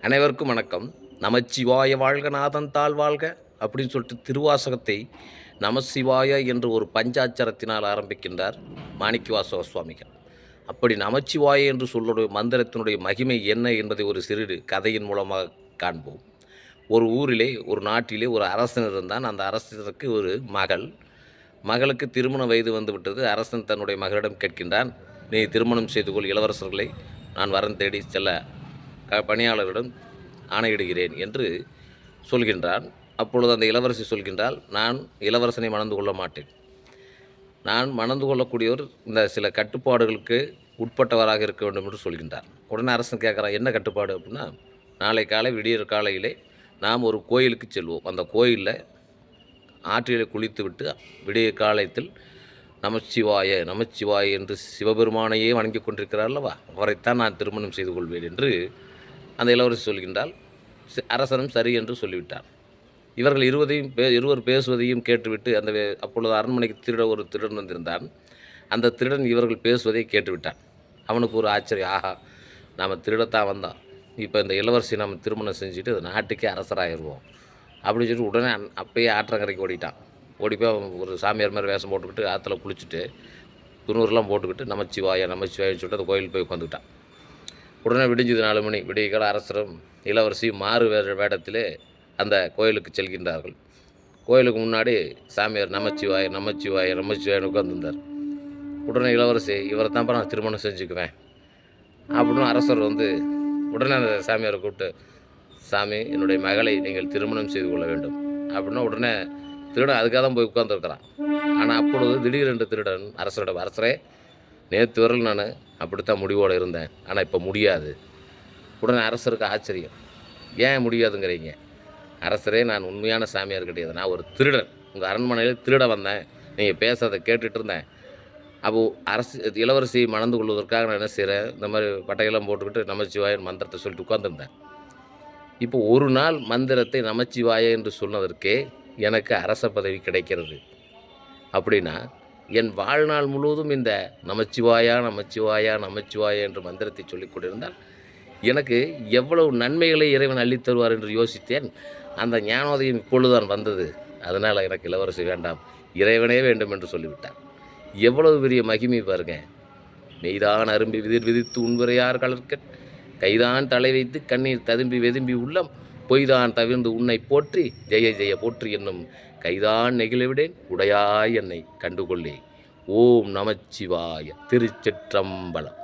அனைவருக்கும் வணக்கம். நமச்சிவாய வாழ்க நாதன் தாழ் வாழ்க அப்படின்னு சொல்லிட்டு திருவாசகத்தை நமசிவாய என்று ஒரு பஞ்சாட்சரத்தினால் ஆரம்பிக்கின்றார் மாணிக்கவாசக சுவாமிகள். அப்படி நமச்சிவாய என்று சொல்லுடைய மந்திரத்தினுடைய மகிமை என்ன என்பதை ஒரு சிறு கதையின் மூலமாக காண்போம். ஒரு ஊரிலே ஒரு நாட்டிலே ஒரு அரசன் இருந்தான். அந்த அரசனுக்கு ஒரு மகளுக்கு திருமண வயது வந்துவிட்டது. அரசன் தன்னுடைய மகளிடம் கேட்கின்றான், நீ திருமணம் செய்து கொள், இளவரசர்களை நான் வரன் தேடி செல்ல பணியாளரிடம் ஆணையிடுகிறேன் என்று சொல்கின்றான். அப்பொழுது அந்த இளவரசி சொல்கின்றால், நான் இளவரசனை மணந்து கொள்ள மாட்டேன். நான் மணந்து கொள்ளக்கூடியவர் இந்த சில கட்டுப்பாடுகளுக்கு உட்பட்டவராக இருக்க வேண்டும் என்று சொல்கின்றார். உடனே அரசன் கேட்குறான், என்ன கட்டுப்பாடு அப்படின்னா, நாளை காலை விடியற் காலையிலே நாம் ஒரு கோயிலுக்கு செல்வோம். அந்த கோயிலில் ஆற்றிலே குளித்துவிட்டு விடிய காலத்தில் நமச்சிவாய நமச்சிவாய என்று சிவபெருமானையே வணங்கி கொண்டிருக்கிறார் அல்லவா, அவரைத்தான் நான் திருமணம் செய்து கொள்வேன் என்று அந்த இளவரசி சொல்கின்றால், அரசனும் சரி என்று சொல்லிவிட்டார். இவர்கள் இருவர் பேசுவதையும் கேட்டுவிட்டு அப்பொழுது அரண்மனைக்கு ஒரு திருடன் வந்திருந்தான். அந்த திருடன் இவர்கள் பேசுவதை கேட்டுவிட்டான். அவனுக்கு ஒரு ஆச்சரியம், ஆஹா, நாம் திருடத்தான் வந்தான், இப்போ இந்த இளவரசி நம்ம திருமணம் செஞ்சுட்டு அந்த நாட்டுக்கே அரசராகிடுவோம் அப்படின்னு சொல்லிட்டு உடனே அப்பயே ஆற்றங்கரைக்கு ஓடிட்டான். ஓடிப்போய் அவன் ஒரு சாமியார் மாதிரி வேஷம் போட்டுக்கிட்டு ஆற்றுல குளிச்சுட்டு துணூறுலாம் போட்டுக்கிட்டு நமச்சிவாய நமச்சிவாயன்னு சொல்லிட்டு அந்த கோயில் போய் உட்காந்துக்கிட்டான். உடனே விடிஞ்சது 4 மணி. விடியகால அரசரும் இளவரசியும் மாறு வேடத்திலே அந்த கோயிலுக்கு செல்கின்றார்கள். கோயிலுக்கு முன்னாடி சாமியார் நமச்சிவாய நமச்சிவாய நமச்சிவாயன்னு உட்காந்துருந்தார். உடனே இளவரசி, இவரை தான் நான் திருமணம் செஞ்சுக்குவேன் அப்படின்னு அரசர் உடனே அந்த சாமியாரை கூப்பிட்டு, சாமி, என்னுடைய மகளை நீங்கள் திருமணம் செய்து கொள்ள வேண்டும் அப்படின்னா உடனே திருடன் அதுக்காக தான் போய் உட்காந்துருக்கிறான். ஆனால் அப்பொழுது திடீரென்று திருடன் அரசரே, நேற்று வரல் நான் அப்படித்தான் முடிவோடு இருந்தேன், ஆனால் இப்போ முடியாது. உடனே அரசருக்கு ஆச்சரியம், ஏன் முடியாதுங்கிறீங்க? அரசரே, நான் உண்மையான சாமியார் கிடையாது, நான் ஒரு திருடன், உங்கள் அரண்மனையில் திருட வந்தேன், நீங்கள் பேசுறதை கேட்டுட்டு இருந்தேன். அப்போது இளவரசியை மணந்து கொள்வதற்காக நான் என்ன செய்கிறேன், இந்த மாதிரி பட்டையெல்லாம் போட்டுக்கிட்டு நமச்சிவாயன் மந்திரத்தை சொல்லிட்டு உட்காந்துருந்தேன். இப்போ ஒரு நாள் மந்திரத்தை நமச்சிவாய என்று சொன்னதற்கே எனக்கு அரச பதவி கிடைக்கிறது. அப்படின்னா என் வாழ்நாள் முழுவதும் இந்த நமச்சிவாயா நமச்சிவாயா நமச்சிவாயா என்று மந்திரத்தை சொல்லிக் கொண்டிருந்தால் எனக்கு எவ்வளவு நன்மைகளை இறைவன் அள்ளித்தருவார் என்று யோசித்தேன். அந்த ஞானோதயம் இப்பொழுதுதான் வந்தது. அதனால் எனக்கு இளவரசி வேண்டாம், இறைவனே வேண்டும் என்று சொல்லிவிட்டார். எவ்வளவு பெரிய மகிமை பாருங்க. மெய்தான் அரும்பி விதித்து உண்வரையார் கலர்க்க, கைதான் தலை வைத்து கண்ணீர் ததும்பி வெதும்பி உள்ளம், பொய்தான் தவிர்ந்து உன்னை போற்றி ஜெய ஜெய போற்றி என்னும் கைதான் நெகிழவிடேன் உடையாய் என்னை கண்டுகொள்ளே. ஓம் நமச்சிவாய. திருச்சிற்றம்பலம்.